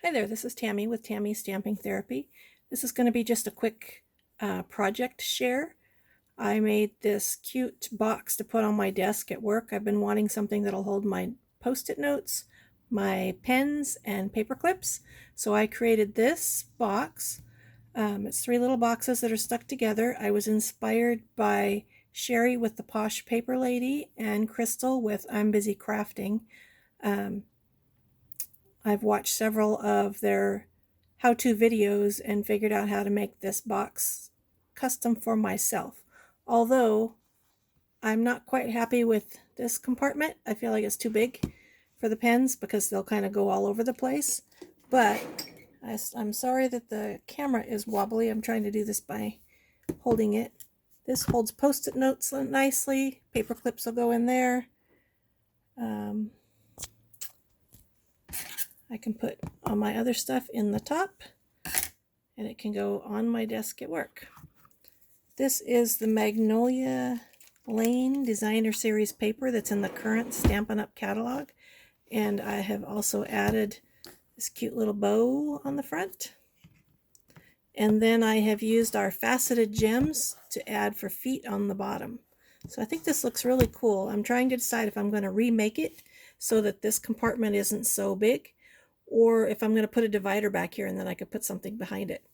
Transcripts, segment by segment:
Hi there, this is Tammy with Tammy's Stamping Therapy. This is going to be just a quick project share. I made this cute box to put on my desk at work. I've been wanting something that'll hold my post-it notes, my pens, and paper clips. So I created this box. It's three little boxes that are stuck together. I was inspired by Sherry with the Posh Paper Lady and Crystal with I'm Busy Crafting. I've watched several of their how-to videos and figured out how to make this box custom for myself. Although I'm not quite happy with this compartment. I feel like it's too big for the pens because they'll kind of go all over the place. But I'm sorry that the camera is wobbly. I'm trying to do this by holding it. This holds post-it notes nicely. Paper clips will go in there. I can put all my other stuff in the top, and it can go on my desk at work. This is the Magnolia Lane Designer Series paper that's in the current Stampin' Up! Catalog, and I have also added this cute little bow on the front. And then I have used our faceted gems to add for feet on the bottom. So I think this looks really cool. I'm trying to decide if I'm going to remake it so that this compartment isn't so big, or if I'm going to put a divider back here and then I could put something behind it.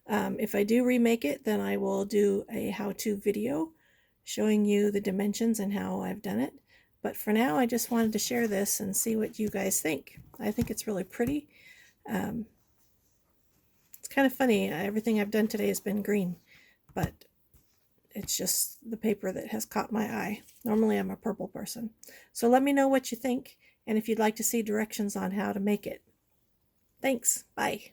If I do remake it, then I will do a how-to video showing you the dimensions and how I've done it. But for now, I just wanted to share this and see what you guys think. I think it's really pretty. It's kind of funny. Everything I've done today has been green, but it's just the paper that has caught my eye. Normally I'm a purple person. So let me know what you think and if you'd like to see directions on how to make it. Thanks. Bye.